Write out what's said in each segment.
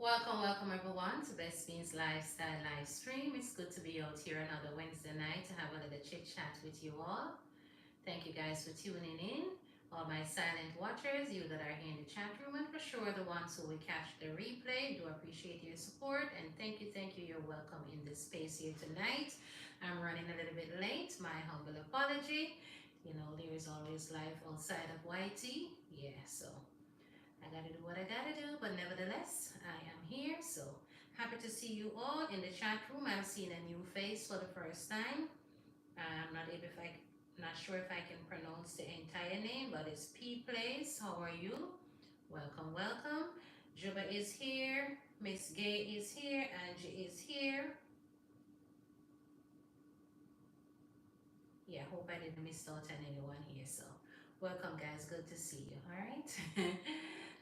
Welcome everyone to Best Beans Lifestyle live stream. It's good to be out here another Wednesday night to have a little chit chat with you all. Thank you guys for tuning in. All my silent watchers, you that are here in the chat room, and for sure the ones who will catch the replay, do appreciate your support and thank you. You're welcome in this space here tonight. I'm running a little bit late. My humble apology. You know, there is always life outside of YT. Yeah, so I gotta do what I gotta do, but nevertheless, I am here. So happy to see you all in the chat room. I'm seeing a new face for the first time. I'm not able if I not sure if I can pronounce the entire name, but it's P Place. How are you? Welcome. Juba is here. Miss Gay is here. Angie is here. Yeah, hope I didn't miss out on anyone here. So welcome guys. Good to see you. All right.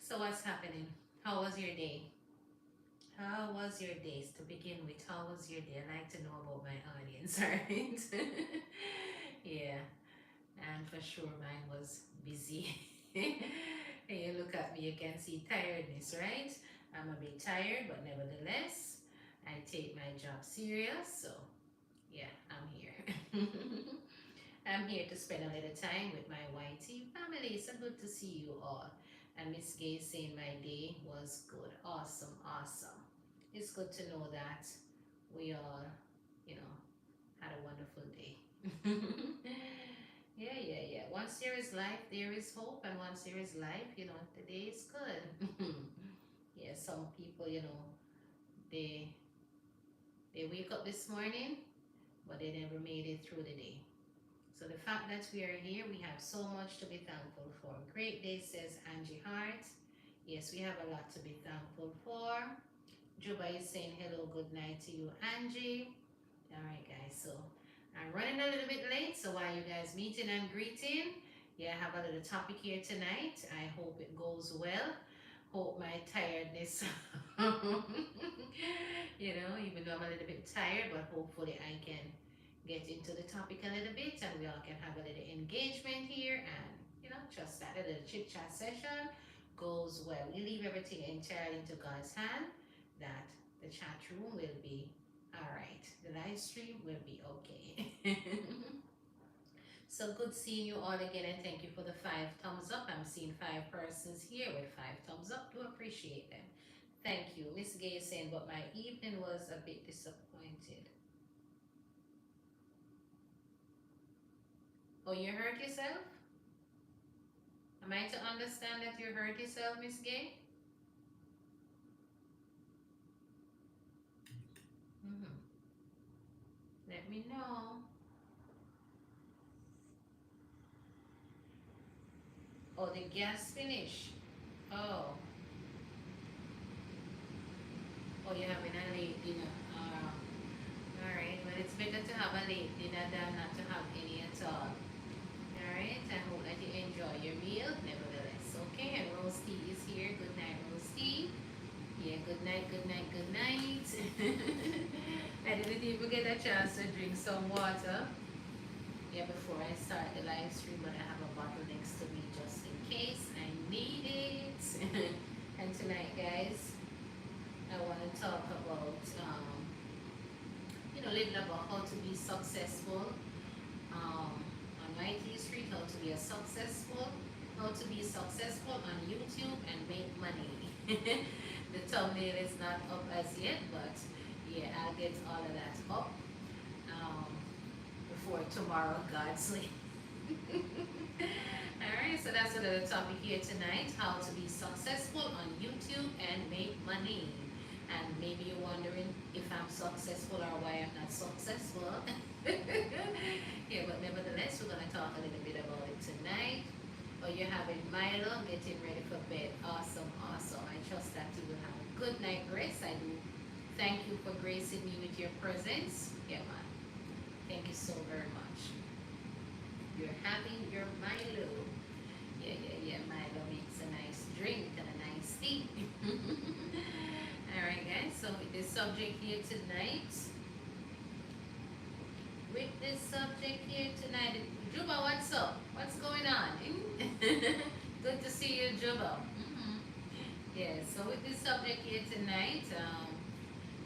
So what's happening? How was your day? How was your days to begin with? How was your day? I like to know about my audience, right? Yeah, and for sure mine was busy. And you look at me, you can see tiredness, right? I'm a bit tired, but nevertheless, I take my job serious, so yeah, I'm here. I'm here to spend a little time with my YT family. So good to see you all. And Miss Gay saying my day was good. Awesome. It's good to know that we all, you know, had a wonderful day. Yeah. Once there is life, there is hope. And once there is life, you know, the day is good. Yeah, some people, you know, they they wake up this morning, but they never made it through the day. So the fact that we are here, we have so much to be thankful for. Great day, says Angie Hart. Yes, we have a lot to be thankful for. Juba is saying hello, good night to you, Angie. All right, guys. So I'm running a little bit late. So while you guys meeting and greeting, yeah, I have a little topic here tonight. I hope it goes well. Hope my tiredness, you know, even though I'm a little bit tired, but hopefully I can get into the topic a little bit and we all can have a little engagement here and, you know, just that a little chit chat session goes well. We leave everything entirely into God's hand that the chat room will be all right. The live stream will be okay. So good seeing you all again and thank you for the 5 thumbs up. I'm seeing 5 persons here with 5 thumbs up. Do appreciate them. Thank you. Miss Gay is saying, but my evening was a bit disappointed. Oh, you hurt yourself? Am I to understand that you hurt yourself, Miss Gay? Mm-hmm. Let me know. Oh, the gas finish. Oh, oh, you're having a late dinner. All right. Well, it's better to have a late dinner than not to have any at all. All right. I hope that you enjoy your meal, nevertheless. Okay. And Roasty is here. Good night, Roasty. Yeah. Good night. I didn't even get a chance to drink some water. Yeah, before I start the live stream, but I have a bottle next to me just in case I need it. And tonight, guys, I want to talk about, you know, a little about how to be successful on YT Street, how to be how to be successful on YouTube and make money. The thumbnail is not up as yet, but yeah, I'll get all of that up. Before tomorrow, God's willing. Alright, so that's another topic here tonight, how to be successful on YouTube and make money. And maybe you're wondering if I'm successful or why I'm not successful. Yeah, but nevertheless, we're going to talk a little bit about it tonight. Oh, you're having Milo, getting ready for bed. Awesome. I trust that you will have a good night rest. I do thank you for gracing me with your presence. Yeah, man. Thank you so very much. You're having your Milo. Yeah. Milo makes a nice drink and a nice tea. Alright, guys. So with this subject here tonight, Juba, what's up? What's going on? Good to see you, Juba. Yeah, so with this subject here tonight,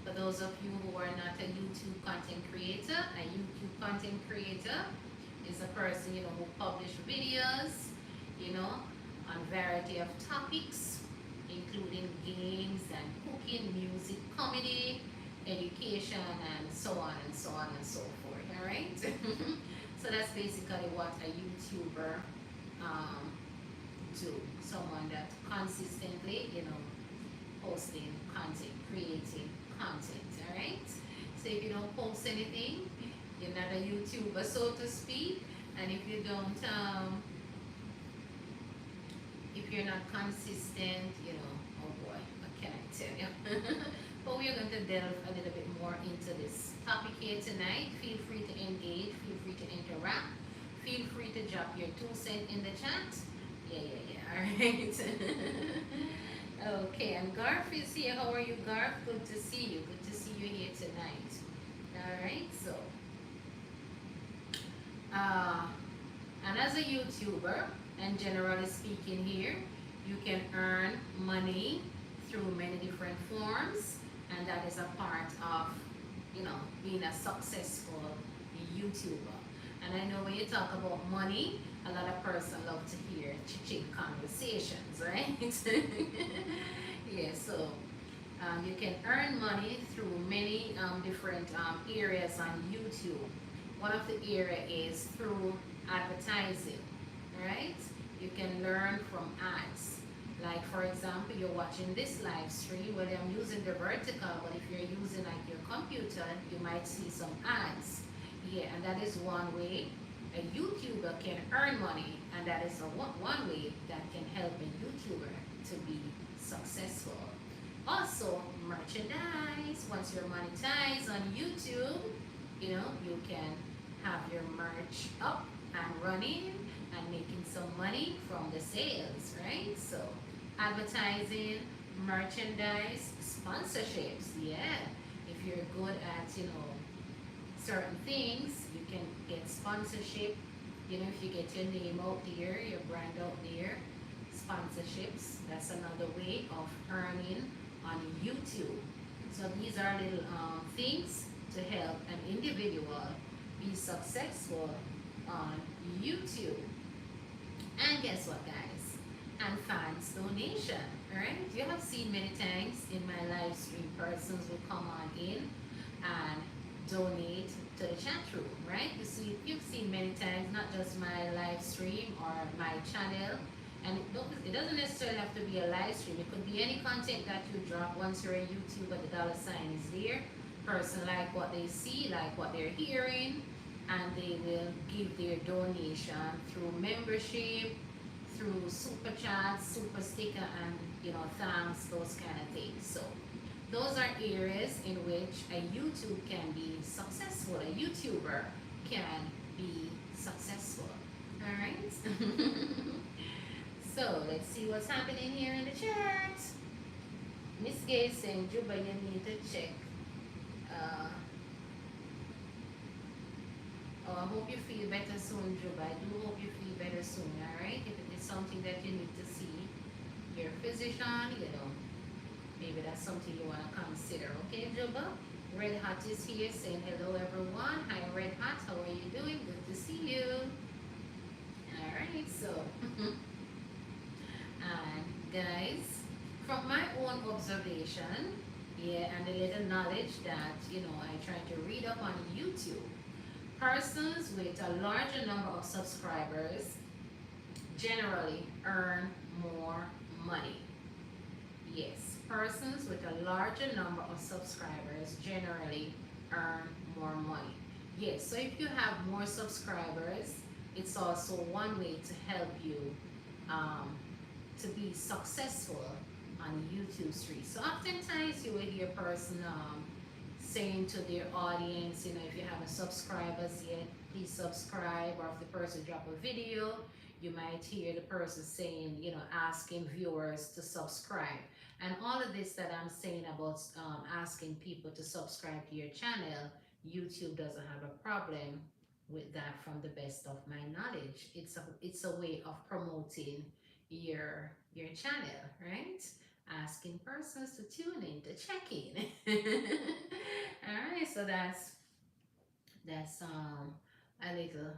for those of you who are not a YouTube content creator, a YouTube content creator is a person, who publish videos, you know, on variety of topics, including games and cooking, music, comedy, education, and so on and so on and so forth. All right. So that's basically what a YouTuber um, do. Someone that consistently, posting content, creating content. All right. So if you don't post anything, you're not a YouTuber, so to speak. And if you're not consistent, oh boy, what can I tell you? But we are going to delve a little bit more into this topic here tonight. Feel free to engage, feel free to interact, feel free to drop your 2 cents in the chat. Yeah. All right. Okay, and Garth is here. How are you, Garth? Good to see you. Good to see you here tonight. All right, so, uh, and as a YouTuber, and generally speaking here, you can earn money through many different forms, and that is a part of, being a successful YouTuber. And I know when you talk about money, a lot of person love to hear chick conversations, right? Yeah, so you can earn money through many different areas on YouTube. One of the area is through advertising, right? You can learn from ads. Like for example, you're watching this live stream, whether I'm using the vertical, but if you're using like your computer, you might see some ads. Yeah, and that is one way a YouTuber can earn money, and that is one way that can help a YouTuber to be successful. Also, merchandise. Once you're monetized on YouTube, you can have your merch up and running and making some money from the sales, right? So, advertising, merchandise, sponsorships. Yeah, if you're good at, certain things, you can get sponsorship. If you get your name out there, your brand out there, sponsorships, that's another way of earning on YouTube. So these are little things to help an individual be successful on YouTube. And guess what, guys? And fans donation, right? You have seen many times in my live stream, persons will come on in and donate to the chat room, right? You've seen many times, not just my live stream or my channel, and it doesn't necessarily have to be a live stream. It could be any content that you drop. Once you're a YouTuber, the dollar sign is there. Person like what they see, like what they're hearing, and they will give their donation through membership, through super chats, super sticker, and thanks, those kind of things. So those are areas in which a YouTube can be successful. A YouTuber can be successful. All right. So let's see what's happening here in the chat. Miss Gay saying, Juba, you need to check. Oh, I hope you feel better soon, Juba. I do hope you feel better soon, all right? If it is something that you need to see your physician, maybe that's something you want to consider. Okay, Juba? Red Hot is here saying hello, everyone. Hi, Red Hot. How are you doing? Good to see you. All right, so, and guys, from my own observation, yeah, and a little knowledge that, I try to read up on YouTube, persons with a larger number of subscribers generally earn more money. Yes, persons with a larger number of subscribers generally earn more money. Yes, so if you have more subscribers, it's also one way to help you to be successful on YouTube street. So oftentimes you will hear a person saying to their audience, if you haven't subscribed us yet, please subscribe. Or if the person drop a video, you might hear the person saying, asking viewers to subscribe. And all of this that I'm saying about asking people to subscribe to your channel, YouTube doesn't have a problem with that from the best of my knowledge. It's a way of promoting your channel, right? asking persons to tune in, to check in. All right, so that's a little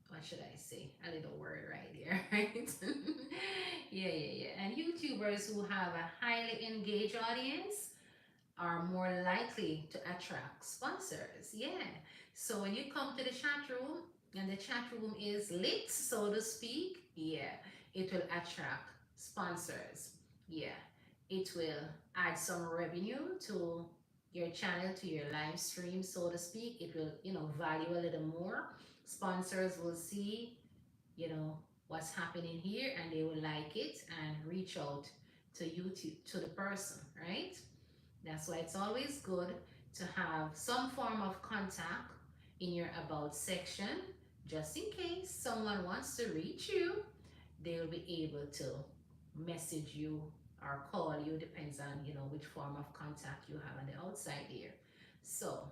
what should I say? A little word right here, right? Yeah. And YouTubers who have a highly engaged audience are more likely to attract sponsors. Yeah. So when you come to the chat room and the chat room is lit, so to speak, yeah, it will attract sponsors. Yeah. It will add some revenue to your channel, to your live stream, so to speak. It will, value a little more. Sponsors will see, what's happening here and they will like it and reach out to to the person, right? That's why it's always good to have some form of contact in your about section, just in case someone wants to reach you. They'll be able to message you or call you, depends on which form of contact you have on the outside here. So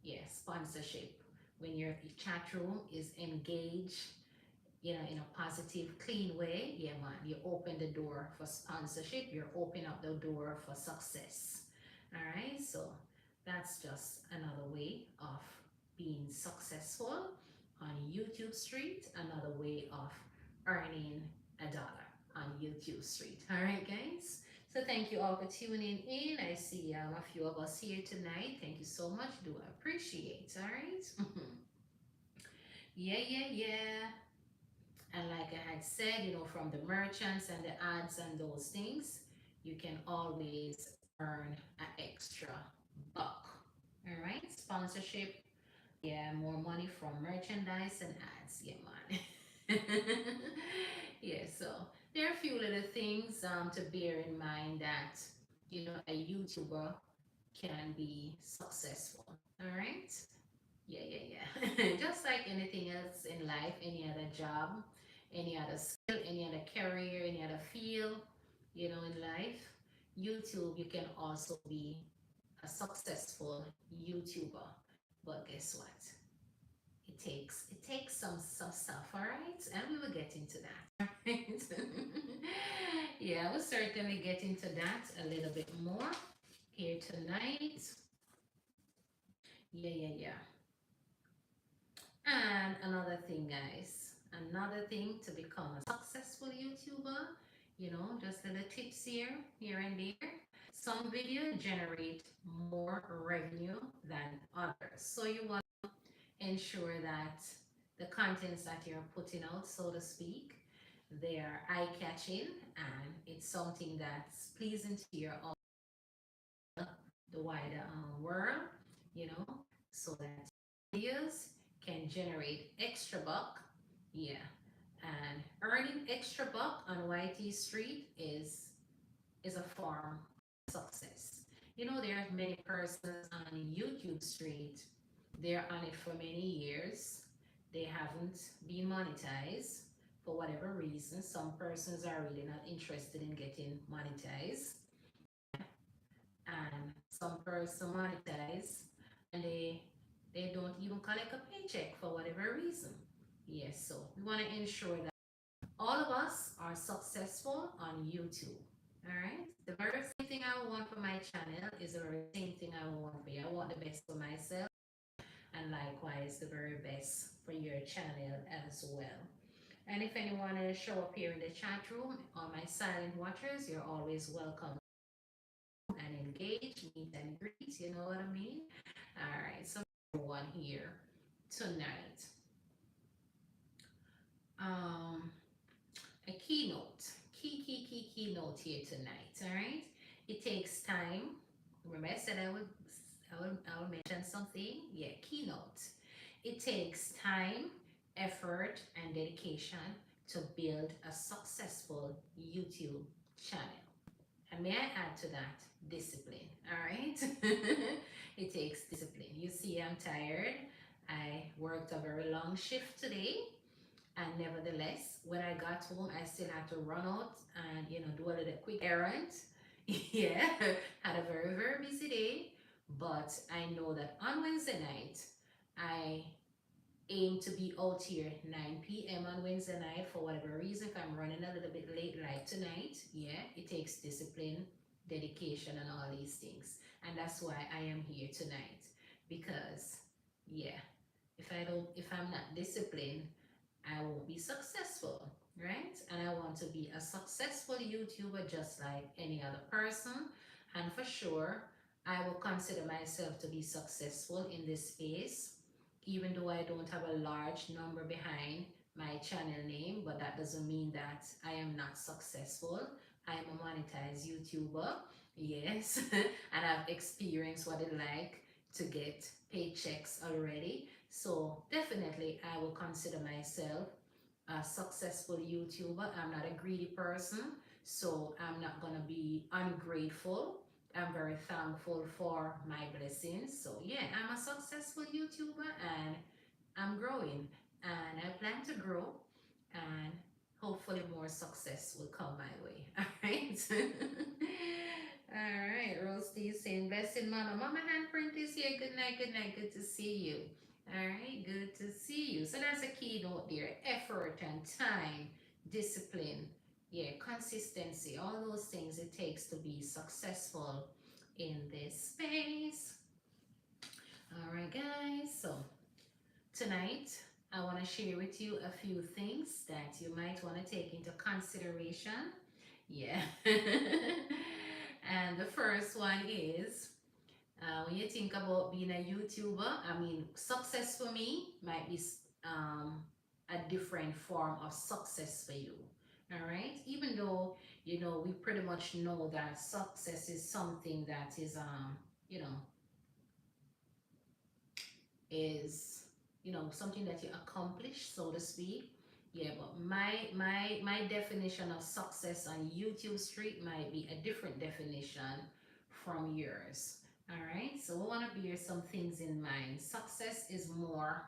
yeah, sponsorship. When your chat room is engaged, in a positive, clean way, yeah, man, you open the door for sponsorship, you open up the door for success. All right, so that's just another way of being successful on YouTube Street, another way of earning a dollar on YouTube Street. All right, guys. So thank you all for tuning in. I see a few of us here tonight. Thank you so much. Do appreciate. All right. Yeah. And like I had said, from the merchants and the ads and those things, you can always earn an extra buck. All right, sponsorship, yeah, more money from merchandise and ads, yeah, man. Yeah, so there are a few little things to bear in mind that a YouTuber can be successful. All right. Yeah. Just like anything else in life, any other job, any other skill, any other career, any other field, in life, YouTube, you can also be a successful YouTuber. But guess what? It takes some stuff, all right? And we will get into that. Right? Yeah, we'll certainly get into that a little bit more here tonight. Yeah. And another thing, guys, another thing to become a successful YouTuber, just little tips here and there. Some videos generate more revenue than others. So you want to ensure that the contents that you're putting out, so to speak, they are eye-catching and it's something that's pleasing to your the wider world, you know, so that videos can generate extra buck. Yeah. And earning extra buck on YT Street is a form of success. There are many persons on YouTube Street. They're on it for many years. They haven't been monetized for whatever reason. Some persons are really not interested in getting monetized and some person monetize and they don't even collect a paycheck for whatever reason. Yes, so we want to ensure that all of us are successful on YouTube. All right. The very same thing I want for my channel is the very same thing I want for you. I want the best for myself, and likewise the very best for your channel as well. And if anyone will show up here in the chat room or my silent watchers, you're always welcome and engage, meet and greet, you know what I mean? All right, so one here tonight. Um, a keynote, keynote here tonight. All right, it takes time. Remember, I said I would mention something. Yeah, keynote. It takes time, effort, and dedication to build a successful YouTube channel. And may I add to that, discipline. All right. It takes discipline. You see, I'm tired. I worked a very long shift today. And nevertheless, when I got home, I still had to run out and, do a little quick errand. Yeah. Had a very, very busy day. But I know that on Wednesday night, I aim to be out here 9 p.m. on Wednesday night. For whatever reason, if I'm running a little bit late like tonight, yeah, it takes discipline, dedication, and all these things. And that's why I am here tonight. Because, yeah, if I'm not disciplined, I won't be successful, right? And I want to be a successful YouTuber just like any other person. And for sure, I will consider myself to be successful in this space, even though I don't have a large number behind my channel name, but that doesn't mean that I am not successful. I am a monetized YouTuber, yes, and I've experienced what it's like to get paychecks already. So definitely I will consider myself a successful YouTuber. I'm not a greedy person, so I'm not gonna be ungrateful. I'm very thankful for my blessings. So yeah, I'm a successful YouTuber and I'm growing and I plan to grow and hopefully more success will come my way. All right. All right. Rose T saying, blessing mama. Mama handprint is here. Good night. Good night. Good to see you. All right. Good to see you. So that's a keynote there. Effort and time, discipline. Yeah, consistency, all those things it takes to be successful in this space. All right, guys. So tonight, I want to share with you a few things that you might want to take into consideration. Yeah. And the first one is when you think about being a YouTuber, I mean, success for me might be um, a different form of success for you. All right. Even though, we pretty much know that success is something that is, you know, is something that you accomplish, so to speak. Yeah, but my definition of success on YouTube street might be a different definition from yours. All right, so we want to bear some things in mind. Success is more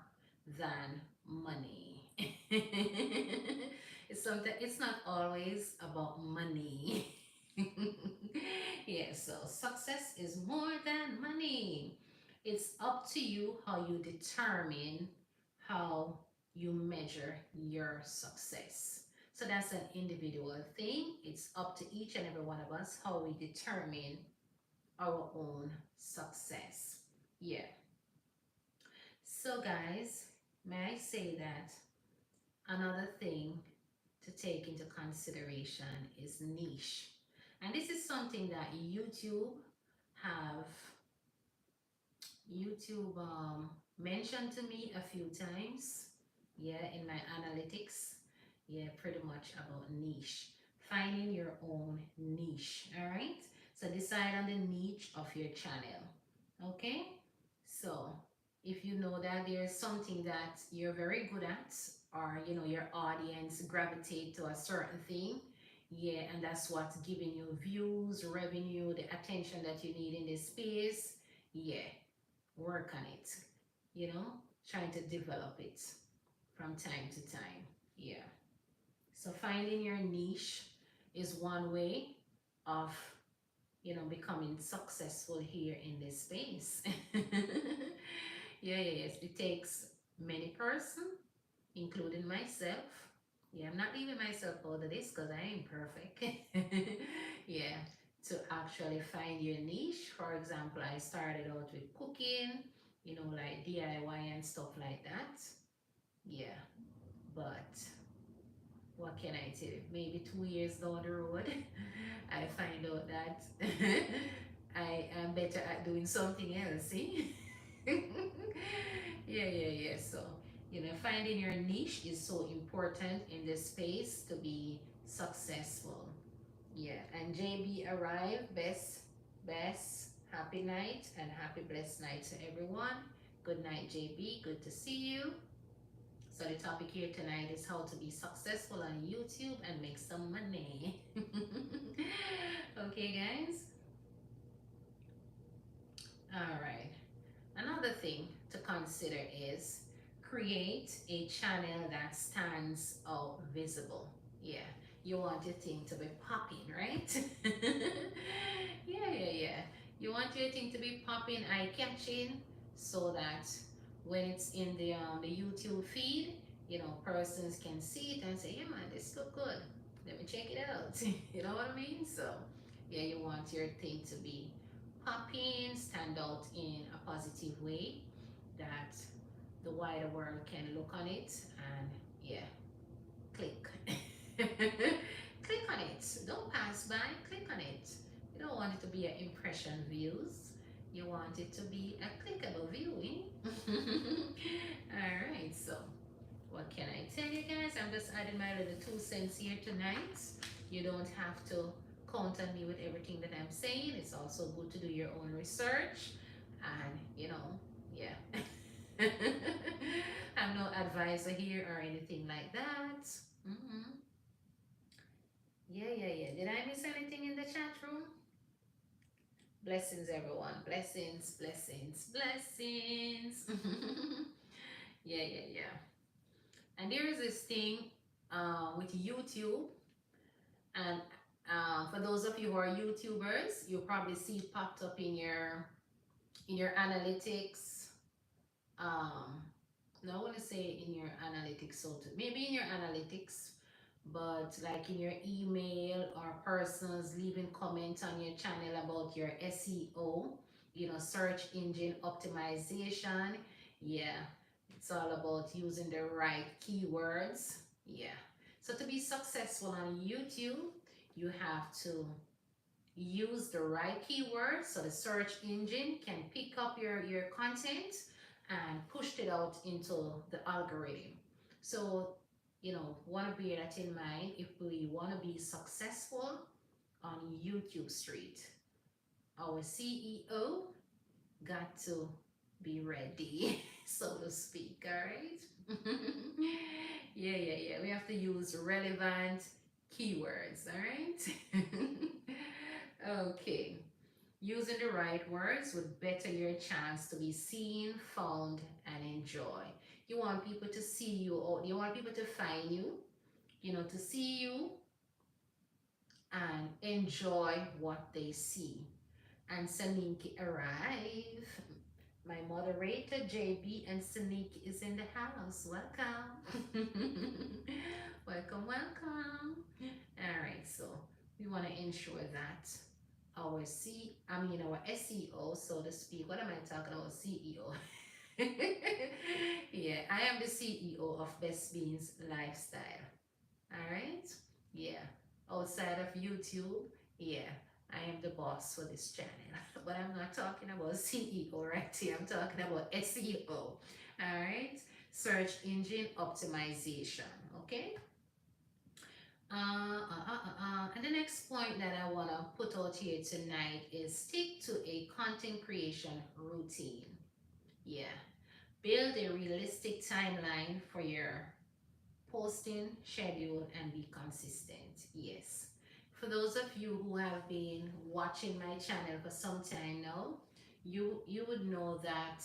than money. It's not always about money. Yeah, so success is more than money. It's up to you how you determine how you measure your success. So that's an individual thing. It's up to each and every one of us how we determine our own success. Yeah. So, guys, may I say that another thing to take into consideration is niche. And this is something that have YouTube mentioned to me a few times. Yeah, in my analytics. Yeah, pretty much about niche. Finding your own niche. All right. So decide on the niche of your channel. Okay. So if you know that there's something that you're very good at, or your audience gravitate to a certain thing, yeah, and that's what's giving you views, revenue, the attention that you need in this space, yeah, work on it, trying to develop it from time to time. Yeah. So finding your niche is one way of, becoming successful here in this space. Yeah, yes. It takes many person, including myself. Yeah, I'm not leaving myself out of this because I ain't perfect. Yeah, to actually find your niche. For example, I started out with cooking, like DIY and stuff like that. Yeah, but what can I tell you? Maybe 2 years down the road, I find out that I am better at doing something else. See? Yeah. So, finding your niche is so important in this space to be successful. Yeah, and JB arrived. Bess, happy night and happy blessed night to everyone. Good night, JB. Good to see you. So the topic here tonight is how to be successful on YouTube and make some money. Okay, guys? All right. Another thing to consider is create a channel that stands out visible. Yeah, you want your thing to be popping, right? Yeah. You want your thing to be popping, eye-catching, so that when it's in the YouTube feed, persons can see it and say, yeah man, this look good. Let me check it out. You know what I mean? So yeah, you want your thing to be popping, stand out in a positive way that the wider world can look on it and yeah, click. Click on it. Don't pass by, click on it. You don't want it to be an impression views. You want it to be a clickable viewing. Alright, so what can I tell you guys? I'm just adding my little 2 cents here tonight. You don't have to count on me with everything that I'm saying. It's also good to do your own research. And, yeah. I'm no advisor here or anything like that. Mm-hmm. Yeah. Did I miss anything in the chat room? Blessings, everyone. Blessings, blessings, blessings. Yeah. And there is this thing with YouTube, and for those of you who are YouTubers, you'll probably see it popped up in your analytics. No, I want to say in your analytics, so maybe in your analytics, but like in your email or persons leaving comments on your channel about your SEO, search engine optimization. Yeah, it's all about using the right keywords. Yeah. So to be successful on YouTube, you have to use the right keywords so the search engine can pick up your content and push it out into the algorithm. So, want to bear that in mind if we want to be successful on YouTube Street. Our CEO got to be ready, so to speak, all right? Yeah. We have to use relevant keywords, all right? Okay. Using the right words would better your chance to be seen, found, and enjoy. You want people to see you, or you want people to find you, to see you and enjoy what they see. And Saniki arrive. My moderator JB and Saniki is in the house. Welcome. Welcome. All right, so we want to ensure that our our SEO, so to speak. What am I talking about? CEO. Yeah, I am the CEO of Best Beans Lifestyle. All right. Yeah. Outside of YouTube, yeah, I am the boss for this channel. But I'm not talking about CEO right here. I'm talking about SEO. All right. Search engine optimization. Okay. And the next point that I want to put out here tonight is stick to a content creation routine. Yeah. Build a realistic timeline for your posting, schedule, and be consistent. Yes. For those of you who have been watching my channel for some time now, you would know that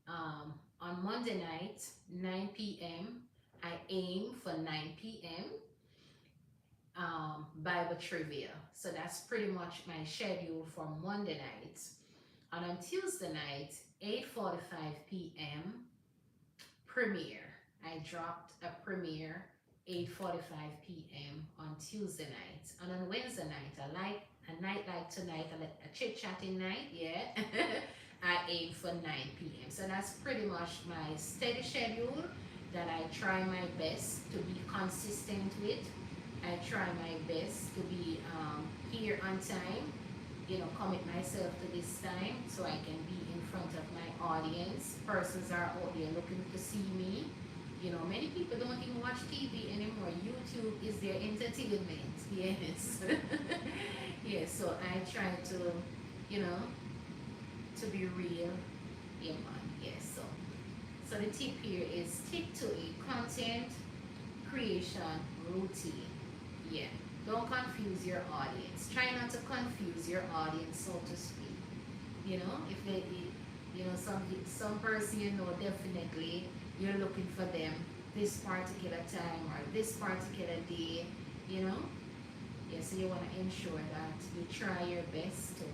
on Monday night, 9 p.m., I aim for 9 p.m. Bible trivia. So that's pretty much my schedule for Monday night. And on Tuesday night, 8:45 p.m. premiere. I dropped a premiere 8:45 p.m. on Tuesday night. And on Wednesday night, a night like tonight, a chit-chatting night, yeah. I aim for 9 p.m. So that's pretty much my steady schedule that I try my best to be consistent with. I try my best to be here on time, commit myself to this time so I can be in front of my audience. Persons are out there looking to see me. Many people don't even watch TV anymore. YouTube is their entertainment. Yes. Yes, so I try to be real. Yeah, man. Yes, so the tip here is stick to a content creation routine. Yeah. Don't confuse your audience. Try not to confuse your audience, so to speak. If they, some person definitely you're looking for them this particular time or this particular day. Yeah. So you want to ensure that you try your best to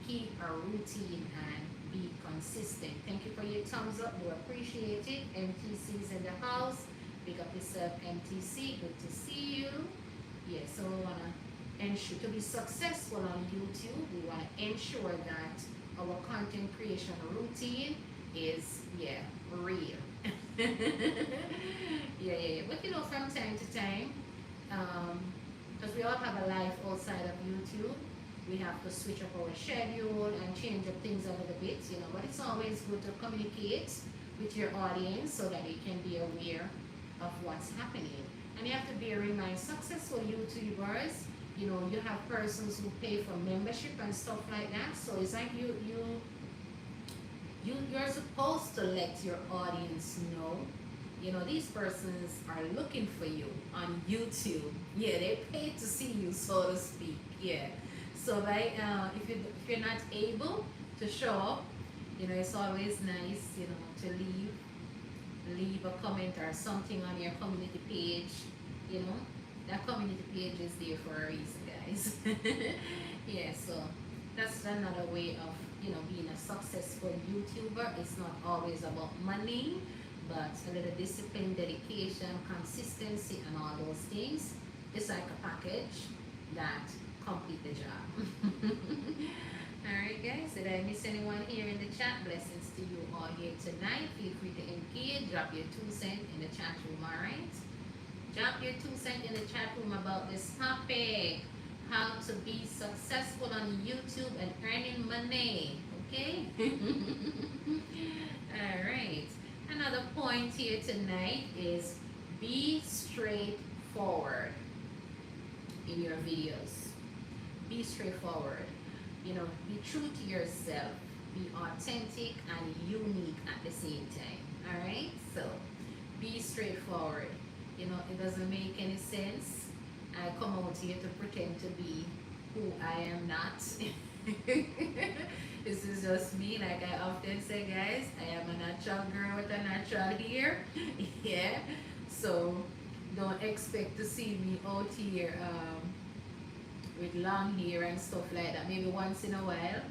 keep a routine and be consistent. Thank you for your thumbs up. We appreciate it. MTC's in the house. Pick up yourself, MTC. Good to see you. Yeah, so we want to ensure to be successful on YouTube. We want to ensure that our content creation routine is, yeah, real. Yeah. But you know, from time to time, because we all have a life outside of YouTube, we have to switch up our schedule and change up things a little bit, you know. But it's always good to communicate with your audience so that they can be aware of what's happening. And you have to bear in mind, successful YouTubers, you know, you have persons who pay for membership and stuff like that. So it's like you're supposed to let your audience know, you know, these persons are looking for you on YouTube. Yeah, they pay to see you, so to speak. Yeah. So by if you're not able to show up, you know, it's always nice, you know, to leave a comment or something on your community page. You know, that community page is there for a reason, guys. Yeah, so that's another way of, you know, being a successful YouTuber. It's not always about money, but a little discipline, dedication, consistency, and all those things. It's like a package that complete the job. Alright guys, did I miss anyone here in the chat? Blessings to you all here tonight. Feel free to engage, drop your 2 cents in the chat room, alright? Drop your 2 cents in the chat room about this topic. How to be successful on YouTube and earning money. Okay? Alright. Another point here tonight is be straightforward in your videos. Be straightforward. You know, be true to yourself. Be authentic and unique at the same time. Alright? So, be straightforward. You know, it doesn't make any sense. I come out here to pretend to be who I am not. This is just me. Like I often say, guys, I am a natural girl with a natural hair. Yeah. So, don't expect to see me out here with long hair and stuff like that. Maybe once in a while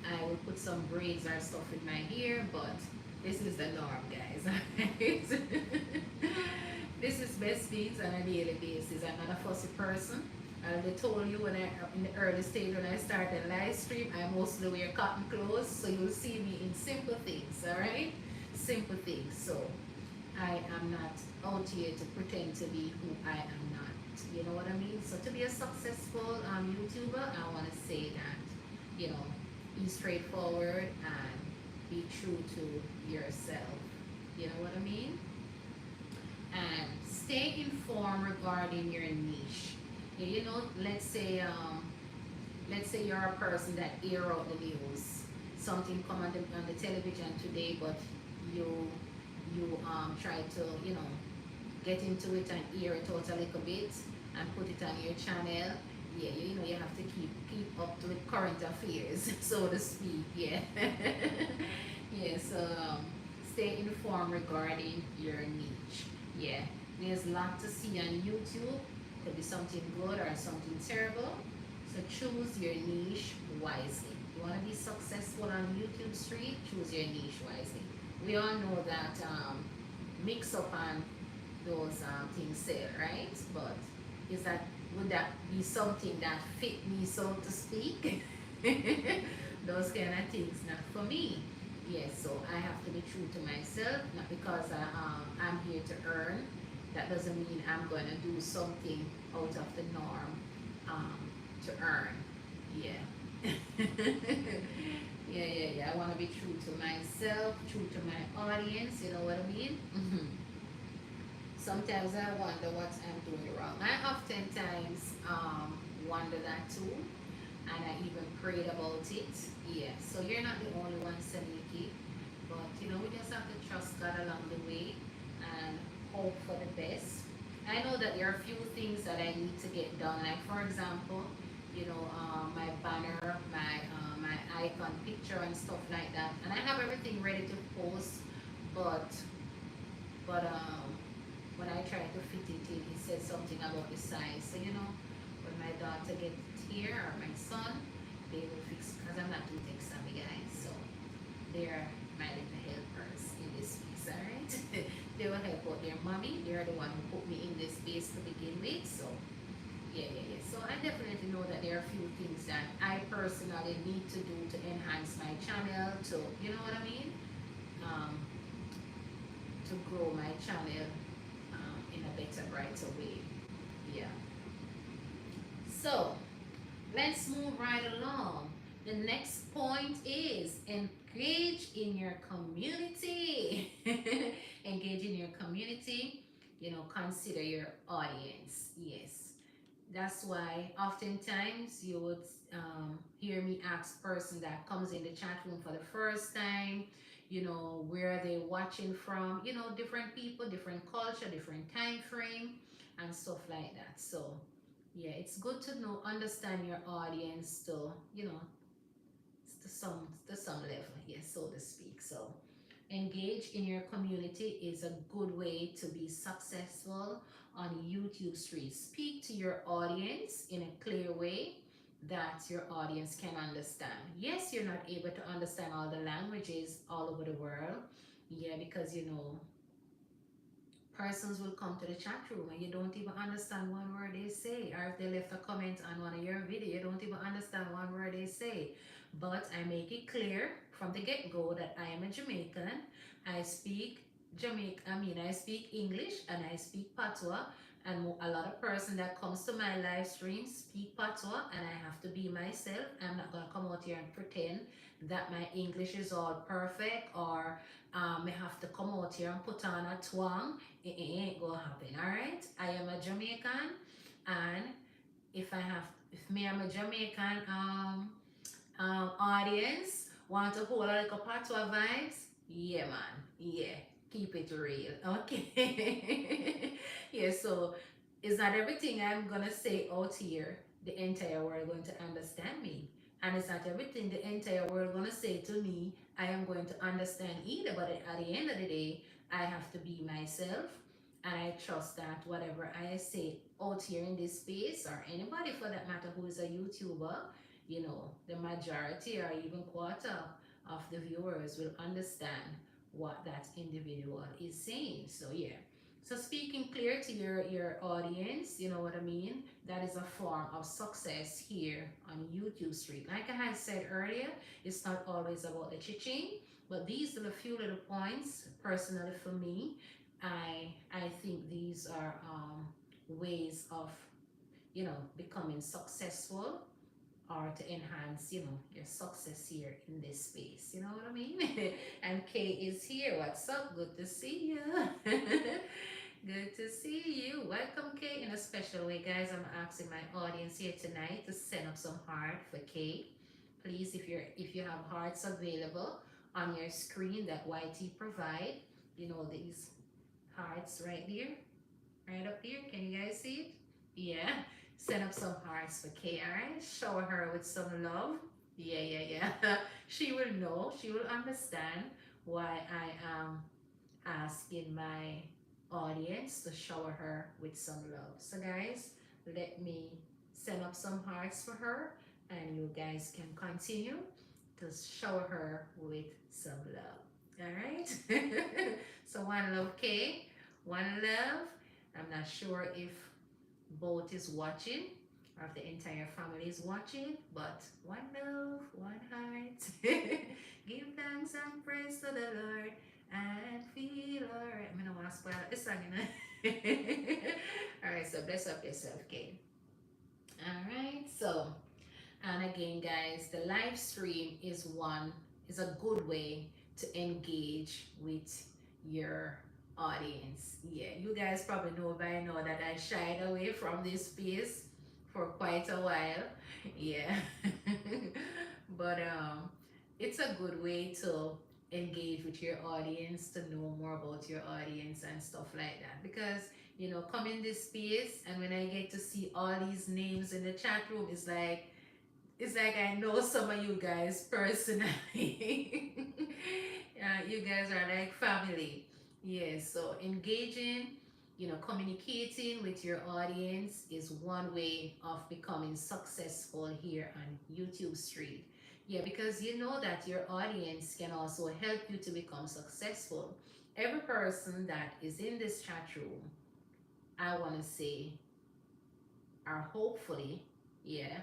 I will put some braids or stuff in my hair, but this is the norm, guys. This is Bess Beats on a daily basis. I'm not a fussy person. I told you when in the early stage when I started live stream, I mostly wear cotton clothes, so you'll see me in simple things, alright? Simple things. So I am not out here to pretend to be who I am not. You know what I mean? So to be a successful YouTuber, I want to say that, you know, be straightforward and be true to yourself. You know what I mean? And stay informed regarding your niche. You know, let's say you're a person that air out the news. Something come on the television today, but you try to, you know, get into it and air it out a little bit and put it on your channel. Yeah, you know, you have to keep up to with current affairs, so to speak. Yeah. Yeah, so stay informed regarding your niche. Yeah, there's a lot to see on YouTube. Could be something good or something terrible. So choose your niche wisely. You want to be successful on YouTube street, choose your niche wisely. We all know that mix up on those things sell, right? But would that be something that fit me, so to speak? Those kind of things, not for me. Yes, so I have to be true to myself, not because I'm here to earn. That doesn't mean I'm going to do something out of the norm to earn. Yeah. Yeah. I want to be true to myself, true to my audience, you know what I mean? Sometimes I wonder what I'm doing wrong. I oftentimes wonder that too, and I even prayed about it. Yeah, so you're not the only one, Saniki, but you know, we just have to trust God along the way and hope for the best. I know that there are a few things that I need to get done, like for example, you know, my banner, my icon picture and stuff like that, and I have everything ready to post, but when I try to fit it in, it said something about the size. So you know, when my daughter gets here or my son, they will fix, because I'm not too tech savvy, guys. So They are my little helpers in this space, alright? They will help out their mommy. They are the one who put me in this space to begin with. So yeah. So I definitely know that there are a few things that I personally need to do to enhance my channel, to, you know what I mean? Um, to grow my channel in a better, brighter way. Yeah. So let's move right along. The next point is engage in your community. Engage in your community. You know, consider your audience. Yes. That's why oftentimes you would hear me ask person that comes in the chat room for the first time, you know, where are they watching from, you know, different people, different culture, different time frame, and stuff like that. So yeah, it's good to know, understand your audience to, you know, to some level, yes, so to speak. So engage in your community is a good way to be successful on YouTube streets. Speak to your audience in a clear way that your audience can understand. Yes, you're not able to understand all the languages all over the world. Yeah, because you know, persons will come to the chat room and you don't even understand one word they say, or if they left a comment on one of your video, you don't even understand one word they say. But I make it clear from the get-go that I am a Jamaican. I speak I speak English and I speak Patois, and a lot of person that comes to my live stream speak Patois, and I have to be myself. I'm not gonna come out here and pretend that my English is all perfect, or I have to come out here and put on a twang. It ain't gonna happen, all right? I am a Jamaican, and if me I'm a Jamaican audience want to hold a little patois vibes, yeah, man, yeah, keep it real, okay? Yeah, so it's not everything I'm gonna say out here the entire world going to understand me, and it's not everything the entire world gonna say to me I am going to understand either. But at the end of the day, I have to be myself, and I trust that whatever I say out here in this space, or anybody for that matter who is a YouTuber, you know, the majority or even quarter of the viewers will understand what that individual is saying. So yeah. So speaking clear to your audience, you know what I mean? That is a form of success here on YouTube Street. Like I had said earlier, it's not always about the chiching, but these are a few little points personally for me. I think these are ways of, you know, becoming successful, or to enhance, you know, your success here in this space. You know what I mean? And Kay is here. What's up? Good to see you. Good to see you. Welcome, Kay, in a special way, guys. I'm asking my audience here tonight to send up some heart for Kay. Please, if you have hearts available on your screen that YT provide, you know, these hearts right there, right up here. Can you guys see it? Yeah. Send up some hearts for Kay, alright? Shower her with some love. Yeah. She will know, she will understand why I am asking my audience to shower her with some love. So, guys, let me send up some hearts for her, and you guys can continue to shower her with some love. Alright? So, one love, Kay. One love. I'm not sure if both is watching or if the entire family is watching, but one love, one heart. Give thanks and praise to the Lord and feel alright. I'm gonna want to spoil the song, you know. Alright, so bless up yourself, okay? Alright, so, and again, guys, the live stream is a good way to engage with your audience. Yeah, you guys probably know by now that I shied away from this space for quite a while. Yeah. But it's a good way to engage with your audience, to know more about your audience and stuff like that. Because, you know, come in this space, and when I get to see all these names in the chat room, it's like I know some of you guys personally. You guys are like family. Yes, so engaging, you know, communicating with your audience is one way of becoming successful here on YouTube Street. Yeah, because you know that your audience can also help you to become successful. Every person that is in this chat room, I want to say, are hopefully, yeah,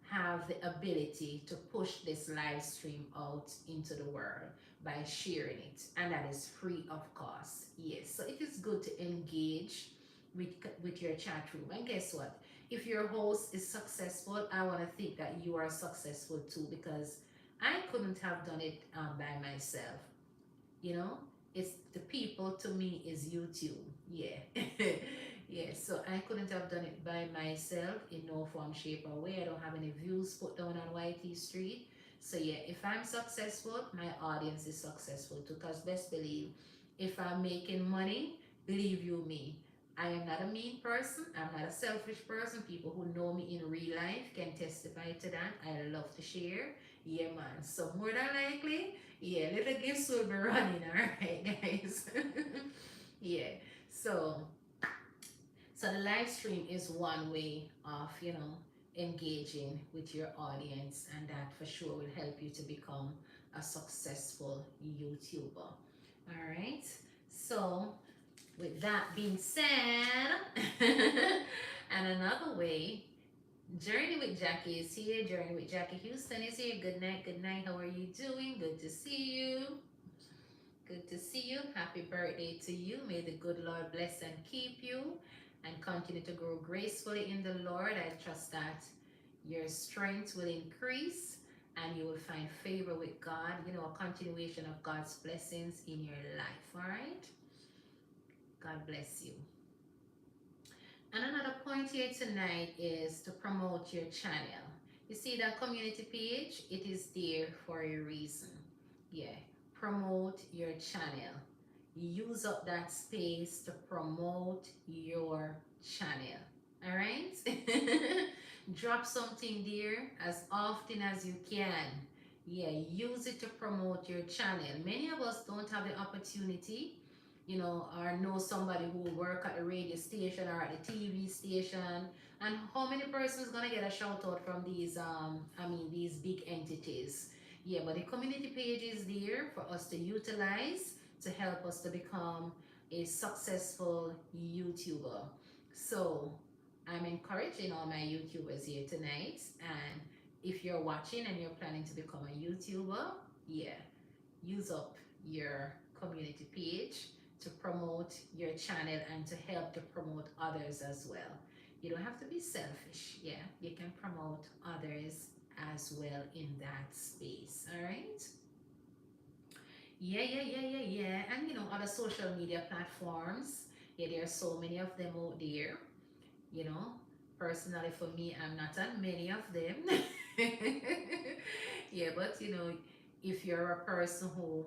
have the ability to push this live stream out into the world by sharing it, and that is free of cost. Yes, so it is good to engage with your chat room. And guess what, if your host is successful, I want to think that you are successful too, because I couldn't have done it by myself. You know, it's the people to me is YouTube. Yeah. Yeah, so I couldn't have done it by myself in no form, shape, or way. I don't have any views put down on YT Street. So yeah, if I'm successful, my audience is successful too. Because best believe, if I'm making money, believe you me, I am not a mean person. I'm not a selfish person. People who know me in real life can testify to that. I love to share. Yeah, man. So more than likely, yeah, little gifts will be running, all right, guys. Yeah. So the live stream is one way of, engaging with your audience, and that for sure will help you to become a successful YouTuber. All right. So with that being said, and another way, Journey with Jackie is here. Journey with Jackie Houston is here. Good night. Good night. How are you doing? Good to see you. Good to see you. Happy birthday to you. May the good Lord bless and keep you and continue to grow gracefully in the Lord. I trust that your strength will increase and you will find favor with God, a continuation of God's blessings in your life. All right? God bless you. And another point here tonight is to promote your channel. You see that community page? It is there for a reason. Yeah, promote your channel. Use up that space to promote your channel. All right? Drop something there as often as you can. Yeah, use it to promote your channel. Many of us don't have the opportunity, or know somebody who work at the radio station or at the TV station. And how many persons gonna get a shout out from these these big entities? Yeah, but the community page is there for us to utilize to help us to become a successful YouTuber. So I'm encouraging all my YouTubers here tonight, and if you're watching and you're planning to become a YouTuber, yeah, use up your community page to promote your channel and to help to promote others as well. You don't have to be selfish. Yeah, you can promote others as well in that space. All right. Yeah. And other social media platforms. Yeah, there are so many of them out there. You know, personally for me, I'm not on many of them. Yeah, but if you're a person who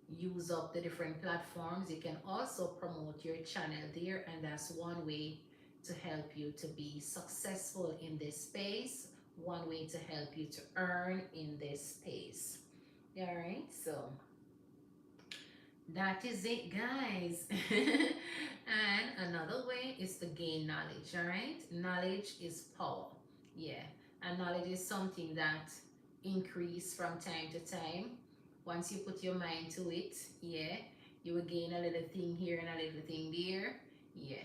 use up the different platforms, you can also promote your channel there, and that's one way to help you to be successful in this space, one way to help you to earn in this space. All right, so that is it, guys. And another way is to gain knowledge. All right, knowledge is power. Yeah, and knowledge is something that increase from time to time. Once you put your mind to it, yeah, you will gain a little thing here and a little thing there. Yeah,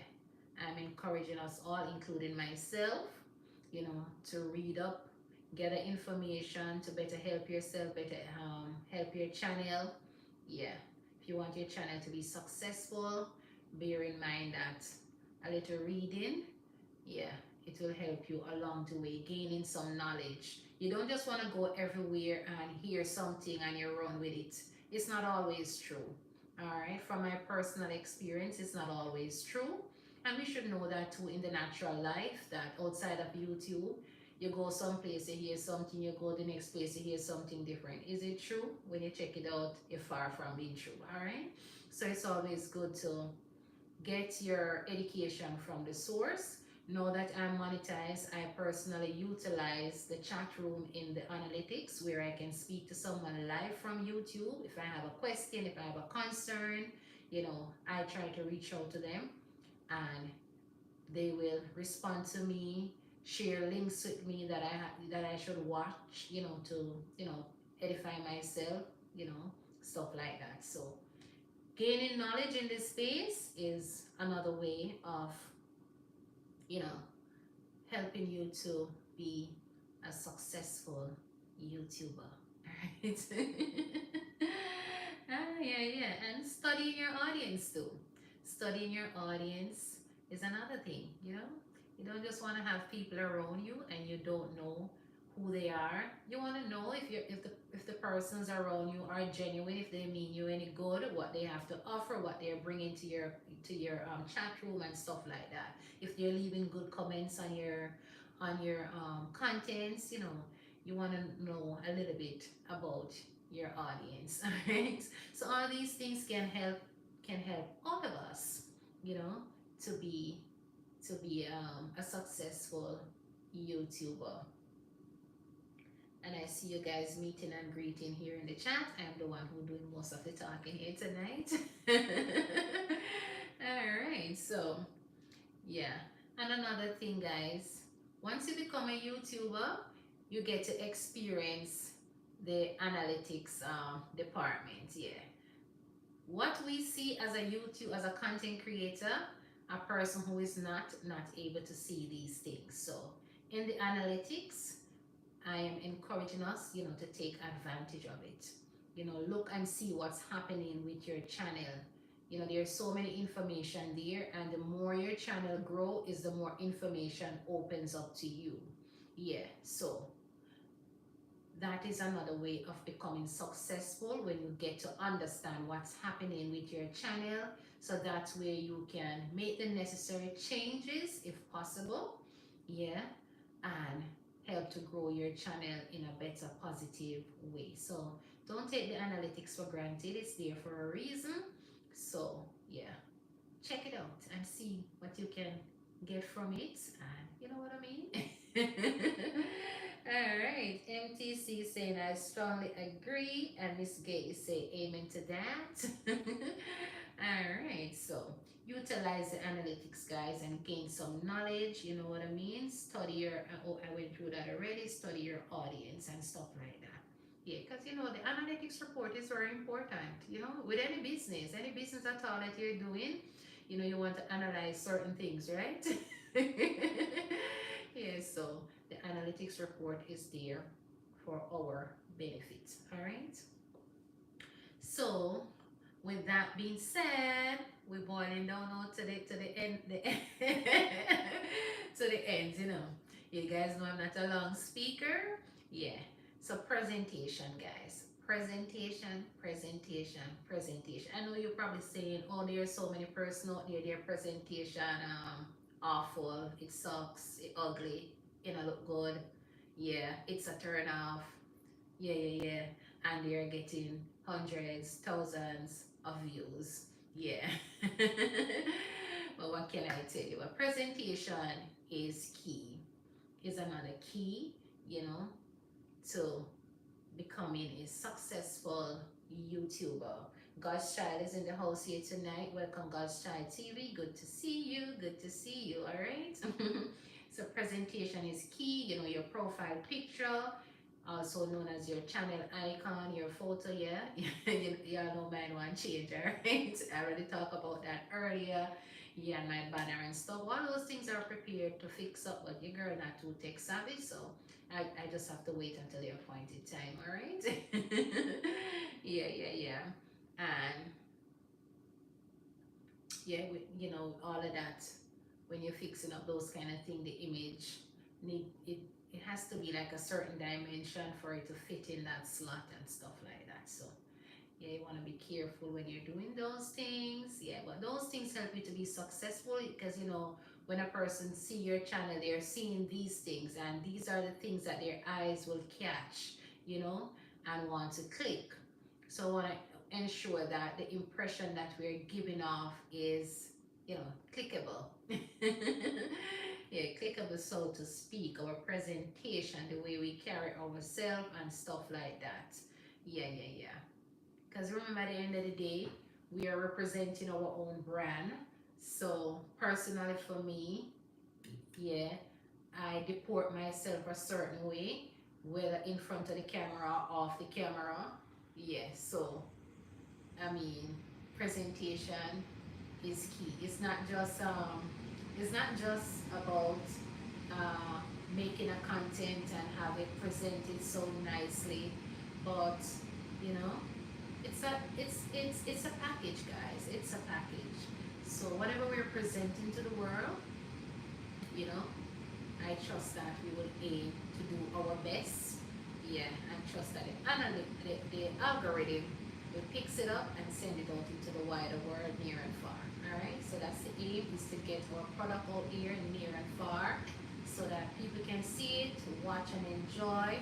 I'm encouraging us all, including myself, to read up, get the information to better help yourself, better help your channel. Yeah, if you want your channel to be successful, bear in mind that a little reading, yeah, it will help you along the way, gaining some knowledge. You don't just want to go everywhere and hear something and you run with it. It's not always true. All right, from my personal experience, it's not always true. And we should know that too in the natural life, that outside of YouTube, you go someplace, you hear something, you go the next place, you hear something different. Is it true? When you check it out, you're far from being true. All right, so it's always good to get your education from the source. Know that I'm monetized. I personally utilize the chat room in the analytics where I can speak to someone live from YouTube. If I have a question, if I have a concern, I try to reach out to them and they will respond to me. share links with me that that I should watch, to edify myself, stuff like that. So gaining knowledge in this space is another way of you know helping you to be a successful YouTuber. Right? Yeah. And studying your audience too. Studying your audience is another thing, You don't just want to have people around you and you don't know who they are. You want to know if the persons around you are genuine, if they mean you any good, what they have to offer, what they're bringing to your chat room and stuff like that. If they're leaving good comments on your contents, you want to know a little bit about your audience. All right, so all these things can help all of us, you know to be a successful YouTuber. And I see you guys meeting and greeting here in the chat. I'm the one who doing most of the talking here tonight. All right, so yeah. And another thing, guys, once you become a YouTuber, you get to experience the analytics department. Yeah. What we see as as a content creator, a person who is not able to see these things. So in the analytics, I am encouraging us, to take advantage of it. Look and see what's happening with your channel. There's so many information there, and the more your channel grow is the more information opens up to you. Yeah, so that is another way of becoming successful, when you get to understand what's happening with your channel, so that's where you can make the necessary changes if possible. Yeah, and help to grow your channel in a better, positive way. So don't take the analytics for granted, it's there for a reason. So yeah, check it out and see what you can get from it, and you know what I mean. All right, MTC saying I strongly agree, and Miss Gay say amen to that. All right, so utilize the analytics, guys, and gain some knowledge. You know what I mean? Study your, oh, I went through that already. Study your audience and stuff like that. Yeah, because the analytics report is very important. With any business at all that you're doing, you want to analyze certain things, right? Yeah, so the analytics report is there for our benefit. All right. So with that being said, we're boiling down now to the end, to the end. You guys know I'm not a long speaker. Yeah. So presentation, guys. Presentation. I know you're probably saying, "Oh, there's so many persons out there. Their presentation awful. It sucks. It ugly. It don't look good. Yeah, it's a turn off. Yeah. And they're getting hundreds, thousands of views. Yeah." But what can I tell you? A presentation is key, is another key, to becoming a successful YouTuber. God's Child is in the house here tonight. Welcome, God's Child TV. Good to see you. Good to see you. All right. So presentation is key. Your profile picture, also known as your channel icon, your photo. Yeah, y'all know mine one change. All right. I already talked about that earlier. Yeah, and my banner and stuff. All those things are prepared to fix up, but your girl not too tech savvy, so I just have to wait until the appointed time, all right? Yeah. And yeah, all of that, when you're fixing up those kind of thing, the image it has to be like a certain dimension for it to fit in that slot and stuff like that. So yeah, you want to be careful when you're doing those things. Yeah, but those things help you to be successful, because when a person see your channel, they're seeing these things, and these are the things that their eyes will catch, and want to click. So I want to ensure that the impression that we're giving off is, clickable. Yeah, clickable, so to speak. Our presentation, the way we carry ourselves and stuff like that. Yeah. Because remember, at the end of the day, we are representing our own brand. So personally, for me, yeah, I deport myself a certain way, whether in front of the camera or off the camera. Yeah, so I mean, presentation is key. It's not just about uh, making a content and have it presented so nicely, but you know, it's a package, guys. It's a package. So whatever we're presenting to the world, you know, I trust that we will aim to do our best. Yeah, and trust that the algorithm will picks it up and send it out into the wider world, near and far. Alright, so that's the aim, is to get our product out here near and far so that people can see it, watch and enjoy,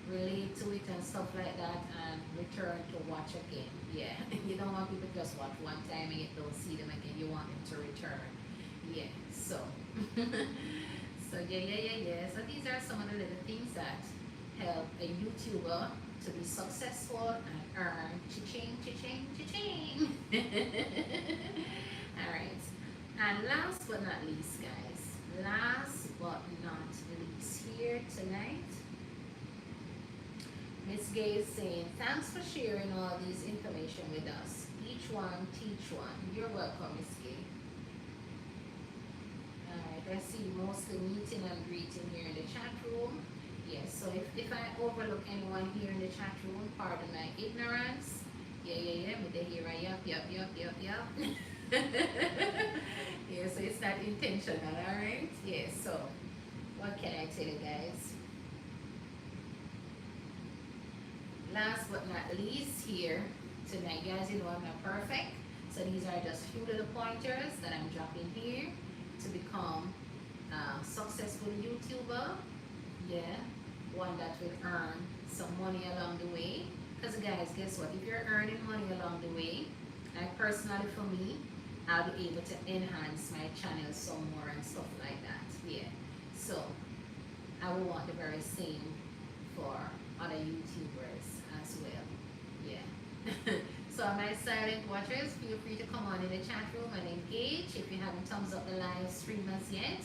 relate to it and stuff like that, and return to watch again. Yeah, you don't want people to just watch one time and you don't see them again. You want them to return. Yeah, so so yeah. So these are some of the little things that help a YouTuber to be successful and earn cha-ching, cha-ching, cha-ching. All right. And last but not least, guys, last but not least, here tonight, Miss Gay is saying, thanks for sharing all these information with us. Each one, teach one. You're welcome, Miss Gay. Alright, I see you mostly meeting and greeting here in the chat room. Yes, so if I overlook anyone here in the chat room, pardon my ignorance. Yeah, me the here, yup. Yeah, so it's not intentional, alright? Yeah, so what can I tell you guys? Last but not least here tonight, guys, you know I'm not perfect. So these are just few little pointers that I'm dropping here to become a successful YouTuber. Yeah, one that will earn some money along the way. Because guys, guess what? If you're earning money along the way, like personally for me, I'll be able to enhance my channel some more and stuff like that. Yeah. So I will want the very same for other YouTubers as well. Yeah. So my silent watchers, feel free to come on in the chat room and engage. If you haven't thumbs up the live stream as yet,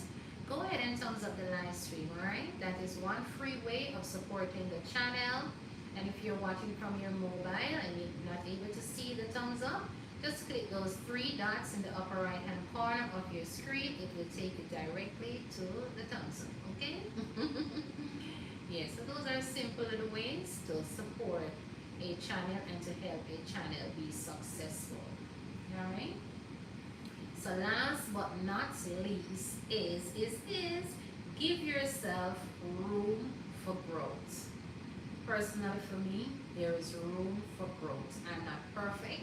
go ahead and thumbs up the live stream, alright? That is one free way of supporting the channel. And if you're watching from your mobile and you're not able to see the thumbs up, just click those three dots in the upper right hand corner of your screen. It will take you directly to the thumbs up, okay? Yeah, so those are simple little ways to support a channel and to help a channel be successful. Alright? So last but not least is give yourself room for growth. Personally for me, there is room for growth. I'm not perfect.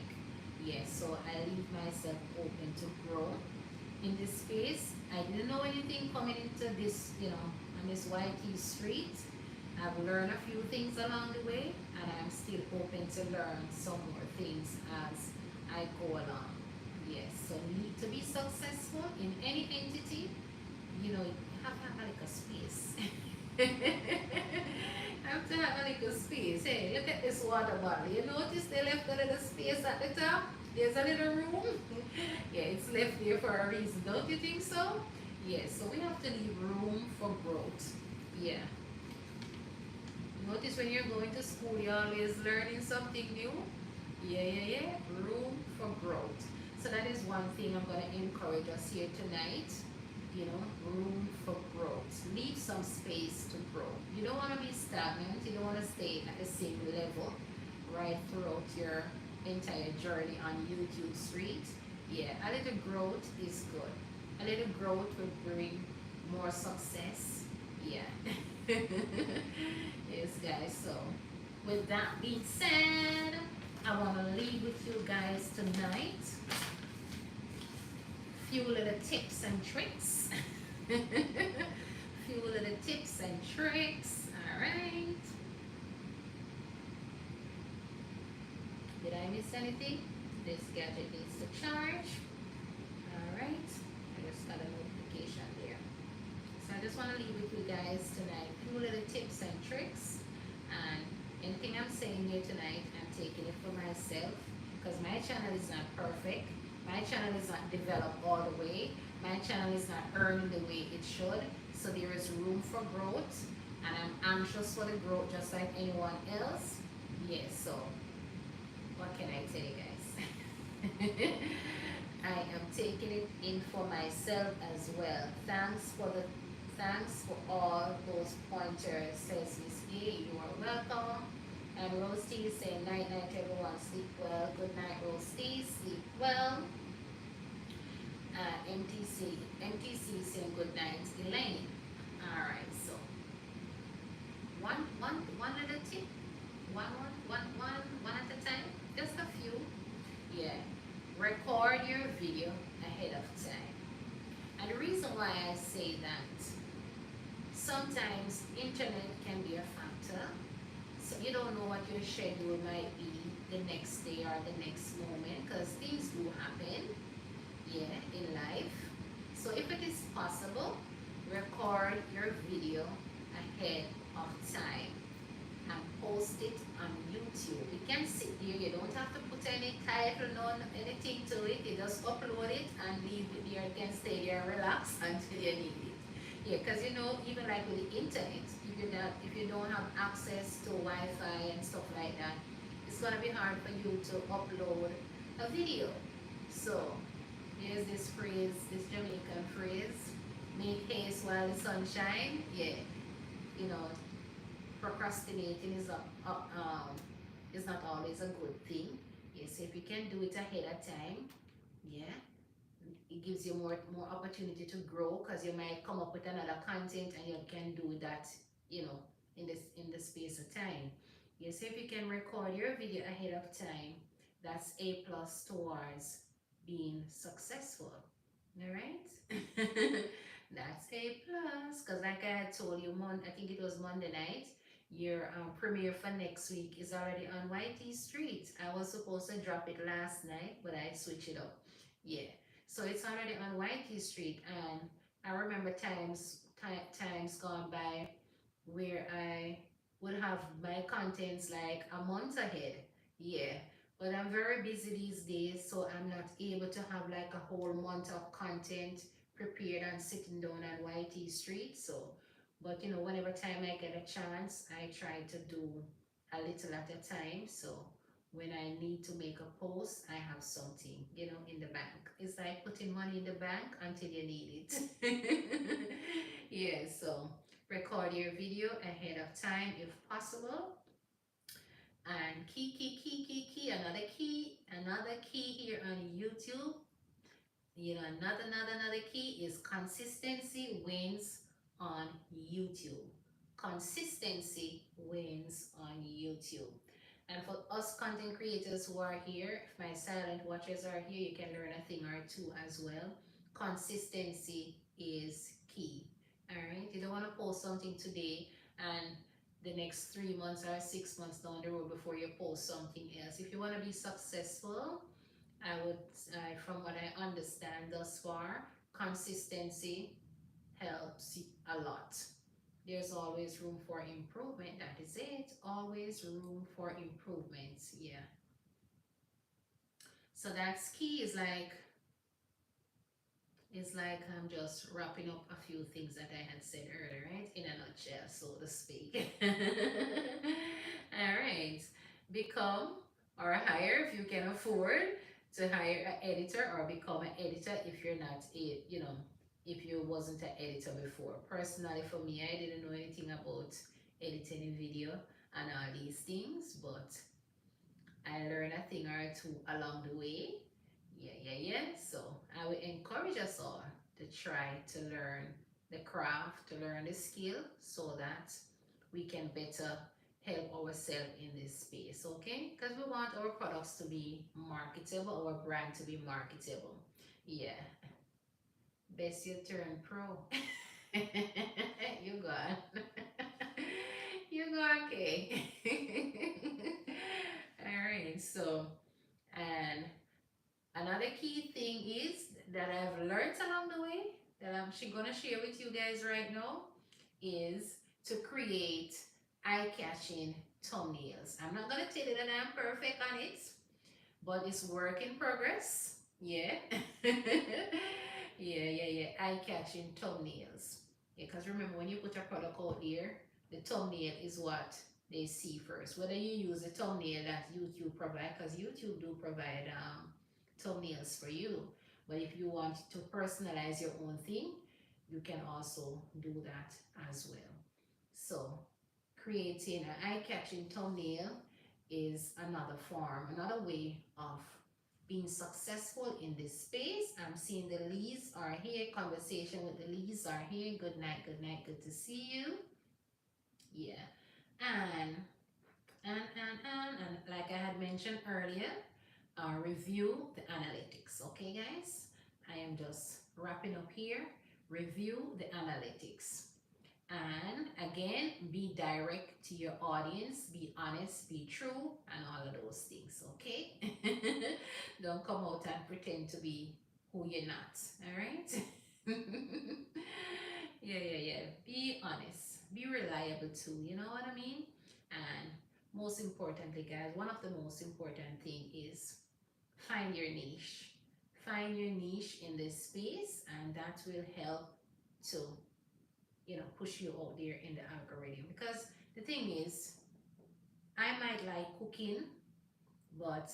Yes, so I leave myself open to grow in this space. I didn't know anything coming into this, on this YT street. I've learned a few things along the way, and I'm still open to learn some more things as I go along. Yes, so need to be successful in any entity, you have to have like a space. Have to have a little space. Hey, look at this water bottle. You notice they left a little space at the top? There's a little room. Yeah, it's left there for a reason. Don't you think so? Yes, so we have to leave room for growth. Yeah. Notice when you're going to school, you're always learning something new. Yeah. Room for growth. So that is one thing I'm going to encourage us here tonight. Room for growth. Leave some space to grow. You don't want to be stagnant. You don't want to stay at the same level right throughout your entire journey on YouTube Street. Yeah, a little growth is good. A little growth will bring more success. Yeah. Yes, guys. So, with that being said, I want to leave with you guys tonight. Few little tips and tricks. Few little tips and tricks. Alright. Did I miss anything? This gadget needs to charge. Alright. I just got a notification there. So I just want to leave with you guys tonight. Few little tips and tricks. And anything I'm saying here tonight, I'm taking it for myself. Because my channel is not perfect. My channel is not developed all the way. My channel is not earning the way it should. So there is room for growth, and I'm anxious for the growth just like anyone else. Yes, so what can I tell you guys? I am taking it in for myself as well. Thanks for all those pointers, says Miss A. You are welcome. And Roasty is saying night night everyone, sleep well. Good night, Roasty, sleep well. MTC is saying good night, Elaine. Alright, so one little tip, one at a time, just a few. Yeah, record your video ahead of time. And the reason why I say that, sometimes internet can be a factor. So you don't know what your schedule might be the next day or the next moment, because things do happen, yeah, in life. So if it is possible, record your video ahead of time and post it on YouTube. You can sit there, you don't have to put any title, no anything to it. You just upload it and leave it there. You can stay there and relax until you need it. Yeah, because you know, even like with the internet, if you don't have access to Wi-Fi and stuff like that, it's gonna be hard for you to upload a video. So here's this phrase, this Jamaican phrase, make haste while the sun shine. Yeah, you know, procrastinating is not always a good thing. Yes, if you can do it ahead of time, yeah, it gives you more opportunity to grow, because you might come up with another content and you can do that, you know, in the space of time. Yes, if you can record your video ahead of time, that's a plus towards being successful. All right. That's a plus, because like I had told you, I think it was Monday night, your premiere for next week is already on YT Street. I was supposed to drop it last night, but I switched it up. Yeah, so it's already on YT Street, and I remember times gone by where I would have my contents like a month ahead. Yeah, but I'm very busy these days, so I'm not able to have like a whole month of content prepared and sitting down on YT Street. So, but you know, whenever time I get a chance, I try to do a little at a time. So when I need to make a post, I have something, you know, in the bank. It's like putting money in the bank until you need it. Yeah, so record your video ahead of time if possible. And another key here on YouTube, you know, another key is consistency wins on YouTube. Consistency wins on YouTube. And for us content creators who are here, if my silent watchers are here, you can learn a thing or two as well. Consistency is key. All right, you don't want to post something today and the next 3 months or 6 months down the road before you post something else. If you want to be successful, I would, from what I understand thus far, consistency helps a lot. There's always room for improvement. That is it. Always room for improvement. Yeah. So that's key. Is like I'm just wrapping up a few things that I had said earlier, right? In a nutshell, so to speak. All right. Become or hire if you can afford to hire an editor, or become an editor if you're not a, you know, if you wasn't an editor before. Personally, for me, I didn't know anything about editing a video and all these things, but I learned a thing or two along the way. Yeah. So I would encourage us all to try to learn the craft, to learn the skill, so that we can better help ourselves in this space, okay? Because we want our products to be marketable, our brand to be marketable. Yeah. Best you turn pro. You got. You got okay. All right. So, and another key thing is that I've learned along the way, that I'm gonna share with you guys right now, is to create eye-catching thumbnails. I'm not gonna tell you that I'm perfect on it, but it's work in progress. Yeah. Yeah. Eye-catching thumbnails. Yeah, because remember, when you put a product out there, the thumbnail is what they see first. Whether you use the thumbnail that YouTube provide, because YouTube do provide thumbnails for you. But if you want to personalize your own thing, you can also do that as well. So creating an eye-catching thumbnail is another form, another way of being successful in this space. I'm seeing the Lees are here. Conversation with the Lees are here. Good night, good night. Good to see you. Yeah. And and like I had mentioned earlier, review the analytics. Okay, guys? I am just wrapping up here. Review the analytics. And again, be direct to your audience, be honest, be true, and all of those things, okay? Don't come out and pretend to be who you're not, all right? Yeah. Be honest, be reliable too, you know what I mean? And most importantly, guys, one of the most important thing is find your niche. Find your niche in this space, and that will help to push you out there in the algorithm. Because the thing is, I might like cooking, but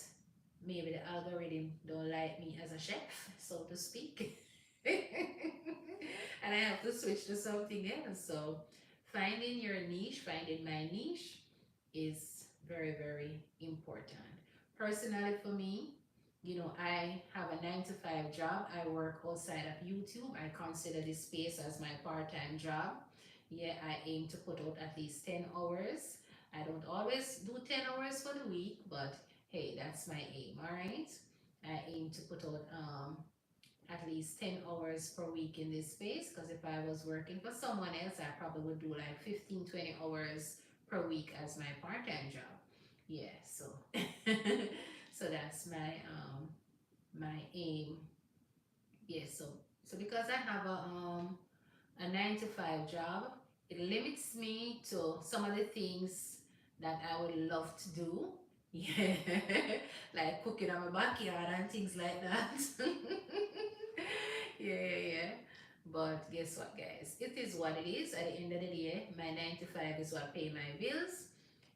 maybe the algorithm don't like me as a chef, so to speak. And I have to switch to something else. So finding your niche, finding my niche is very, very important. Personally for me, I have a 9 to 5 job. I work outside of YouTube. I consider this space as my part-time job. Yeah, I aim to put out at least 10 hours. I don't always do 10 hours for the week, but hey, that's my aim, all right? I aim to put out at least 10 hours per week in this space, because if I was working for someone else, I probably would do like 15, 20 hours per week as my part-time job. Yeah, so so that's my aim. Yeah, so because I have a 9 to 5 job, it limits me to some of the things that I would love to do. Yeah, like cooking on my backyard and things like that. Yeah. But guess what, guys? It is what it is. At the end of the day, my 9 to 5 is what pay my bills.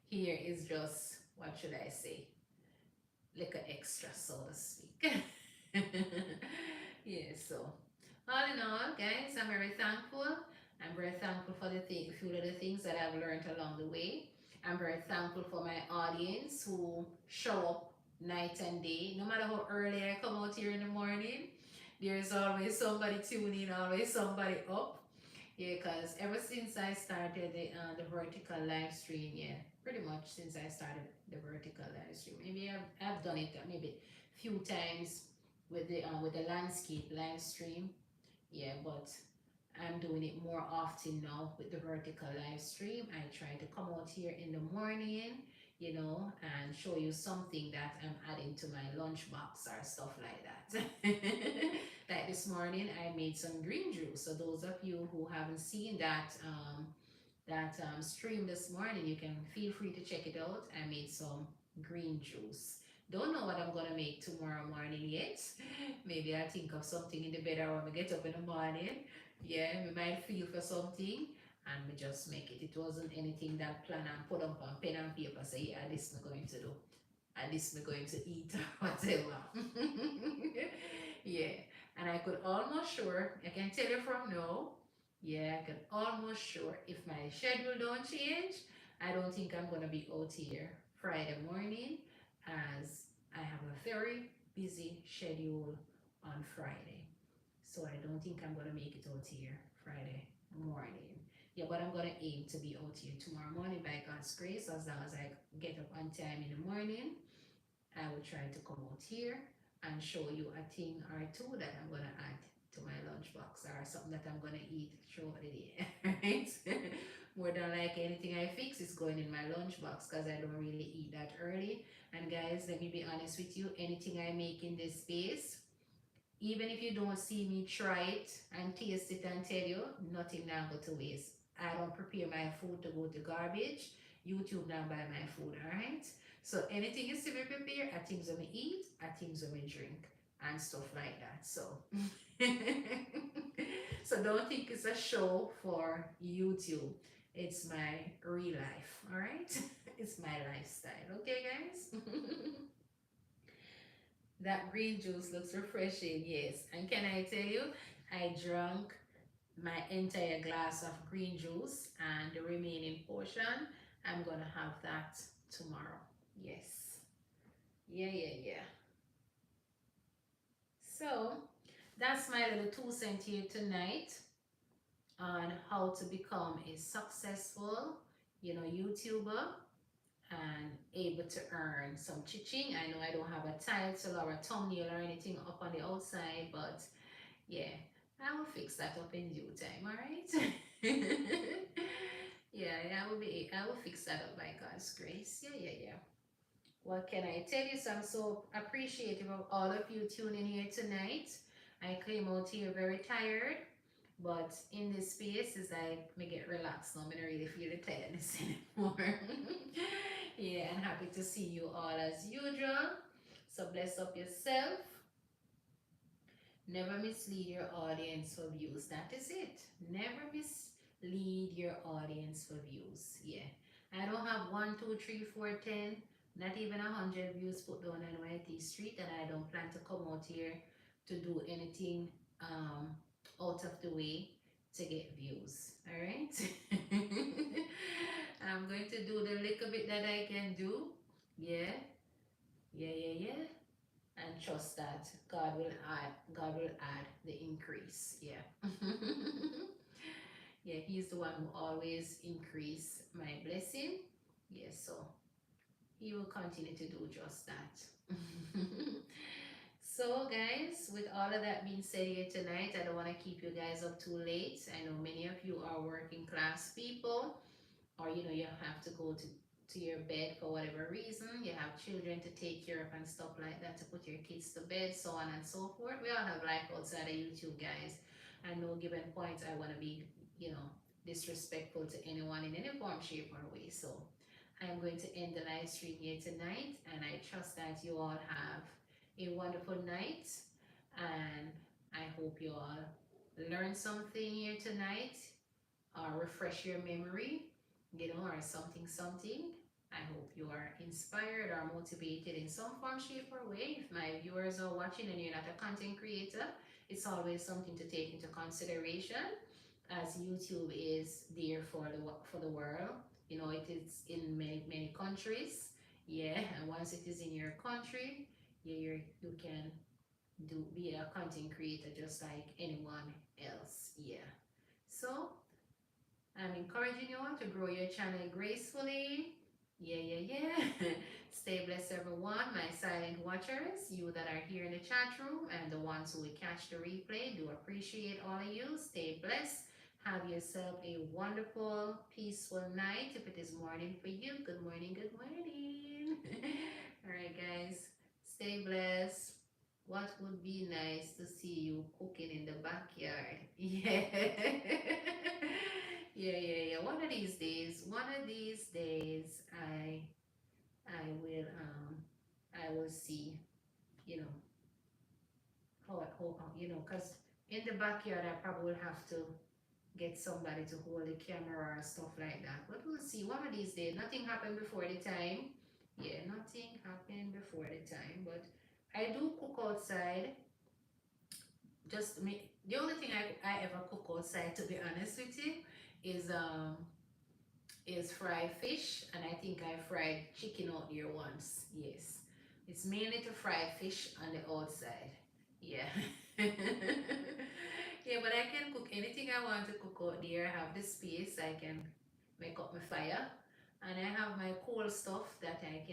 Here is just, what should I say? Like an extra, so to speak. Yeah, so all in all, guys, I'm very thankful. I'm very thankful for the few of the things that I've learned along the way. I'm very thankful for my audience who show up night and day. No matter how early I come out here in the morning, there's always somebody tuning, always somebody up. Yeah, because ever since I started the vertical live stream, yeah, pretty much since I started the vertical live stream, maybe I've done it maybe a few times with the landscape live stream, yeah, but I'm doing it more often now with the vertical live stream. I try to come out here in the morning, and show you something that I'm adding to my lunchbox or stuff like that. Like this morning, I made some green juice. So those of you who haven't seen that stream this morning, you can feel free to check it out. I made some green juice. Don't know what I'm gonna make tomorrow morning yet. Maybe I'll think of something in the bed or when we get up in the morning. Yeah, we might feel for something and we just make it. It wasn't anything that plan and put up on pen and paper, say, yeah, this I'm going to do. And this I'm going to eat or whatever. Yeah. And I could almost sure, I can tell you from now, yeah, I can almost sure if my schedule don't change, I don't think I'm gonna be out here Friday morning, as I have a very busy schedule on Friday. So I don't think I'm gonna make it out here Friday morning. Yeah, but I'm gonna aim to be out here tomorrow morning by God's grace. As long as I get up on time in the morning, I will try to come out here and show you a thing or two that I'm gonna add to my lunchbox, or something that I'm gonna eat throughout the day. Right? More than like anything I fix is going in my lunchbox, because I don't really eat that early. And guys, let me be honest with you, anything I make in this space, even if you don't see me try it and taste it and tell you, nothing now go to waste. I don't prepare my food to go to garbage. YouTube now buy my food, alright? So anything you see me prepare are things that we eat, are things that we drink, and stuff like that. So So don't think it's a show for YouTube. It's my real life, all right? It's my lifestyle, okay, guys? That green juice looks refreshing, yes. And can I tell you, I drank my entire glass of green juice and the remaining portion, I'm gonna have that tomorrow. Yes. Yeah. So that's my little 2 cents here tonight on how to become a successful, YouTuber and able to earn some chiching. I know I don't have a title or a thumbnail or anything up on the outside, but yeah, I will fix that up in due time, all right? Yeah, I will fix that up by God's grace. Yeah. What can I tell you? So I'm so appreciative of all of you tuning here tonight. I came out here very tired, but in this space is like me get relaxed now. I don't really feel the tiredness anymore. Yeah, and happy to see you all as usual. So bless up yourself. Never mislead your audience for views. That is it. Never mislead your audience for views. Yeah. I don't have 1, 2, 3, 4, 10, not even 100 views put down on YT Street, and I don't plan to come out here to do anything out of the way to get views. Alright? I'm going to do the little bit that I can do. Yeah, and trust that God will add the increase. Yeah. Yeah, he's the one who always increase my blessing. Yes, so he will continue to do just that. So guys, with all of that being said here tonight, I don't want to keep you guys up too late. I know many of you are working class people, or you have to go to your bed for whatever reason, you have children to take care of and stuff like that, to put your kids to bed, so on and so forth. We all have life outside of YouTube, guys. At no given point I want to be disrespectful to anyone in any form, shape, or way. So I'm going to end the live stream here tonight, and I trust that you all have a wonderful night, and I hope you all learn something here tonight, or refresh your memory, or something. I hope you are inspired or motivated in some form, shape, or way. If my viewers are watching and you're not a content creator, it's always something to take into consideration, as YouTube is there for the world. It is in many countries. Yeah, and once it is in your country, you can be a content creator just like anyone else. Yeah. So I'm encouraging you all to grow your channel gracefully. Yeah. Stay blessed, everyone. My silent watchers, you that are here in the chat room, and the ones who will catch the replay, do appreciate all of you. Stay blessed. Have yourself a wonderful, peaceful night. If it is morning for you, good morning, good morning. All right, guys. Stay blessed. What would be nice to see you cooking in the backyard? Yeah. Yeah. One of these days, I will see, you know, cause in the backyard I probably will have to get somebody to hold the camera or stuff like that. But we'll see. One of these days, nothing happened before the time. Yeah, nothing happened before the time. But I do cook outside. Just me. The only thing I ever cook outside, to be honest with you, is fried fish, and I think I fried chicken out there once. Yes, it's mainly to fry fish on the outside. Yeah. Yeah, but I can cook anything I want to cook out there. I have the space. I can make up my fire, and I have my cool stuff that I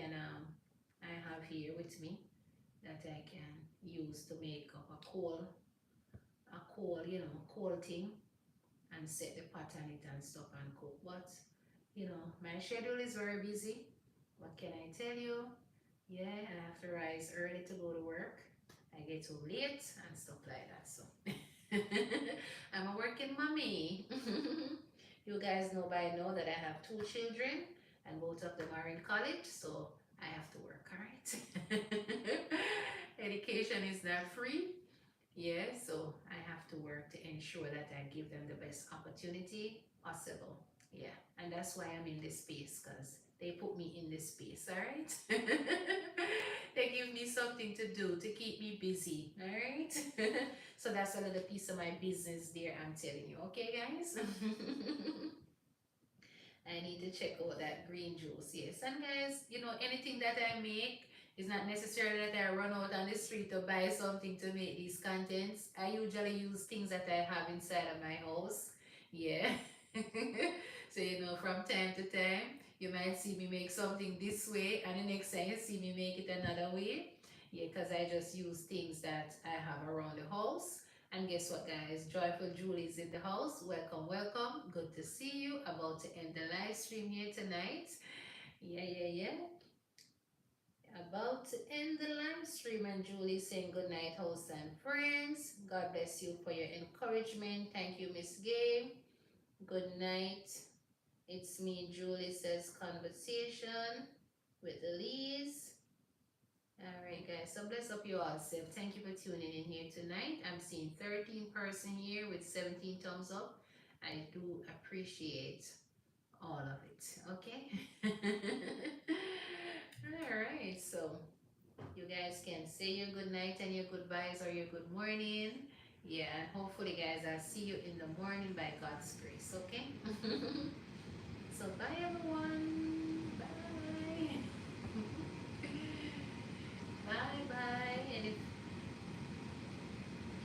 have here with me, that I can use to make up a cool thing, and set the pot on it and stuff and cook. But my schedule is very busy. What can I tell you? Yeah, and I have to rise early to go to work. I get home late and stuff like that. So I'm a working mommy. You guys know by now that I have 2 children, and both of them are in college, so I have to work, all right? Education is not free. Yeah, so I have to work to ensure that I give them the best opportunity possible. Yeah, and that's why I'm in this space, because they put me in this space, all right? They give me something to do to keep me busy, all right? So that's a little piece of my business there, I'm telling you, okay, guys? I need to check out that green juice. Yes, and guys, anything that I make is not necessarily that I run out on the street to buy something to make these contents. I usually use things that I have inside of my house. Yeah. So, from time to time, you might see me make something this way, and the next time you see me make it another way. Yeah, because I just use things that I have around the house. And guess what, guys? Joyful Julie is in the house. Welcome, welcome. Good to see you. About to end the live stream here tonight. Yeah, yeah, yeah. About to end the live stream, and Julie saying good night, hosts and friends. God bless you for your encouragement. Thank you, Miss Gay. Good night. It's me, Julie says conversation with Elise. All right, guys. So bless up you all. So thank you for tuning in here tonight. I'm seeing 13 person here with 17 thumbs up. I do appreciate all of it. Okay. All right. So you guys can say your good night and your goodbyes or your good morning. Yeah, and hopefully, guys, I'll see you in the morning by God's grace. Okay. So bye, everyone. Bye. Bye bye. And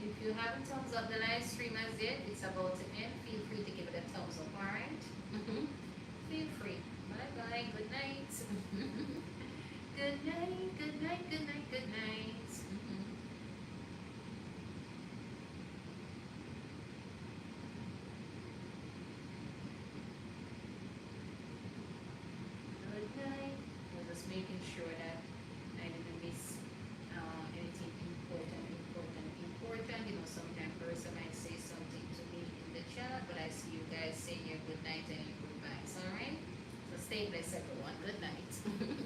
if you haven't thumbs up the live stream as yet, it's about to end. Feel free to give it a thumbs up, alright? Feel free. Bye bye. Good night. Good night. Good night. Good night. Good night. Good night. I'm just making sure that I didn't miss anything important. Sometimes person might say something to me in the chat, but I see you guys saying your good night and your goodbyes, alright? So stay blessed, everyone. Good night.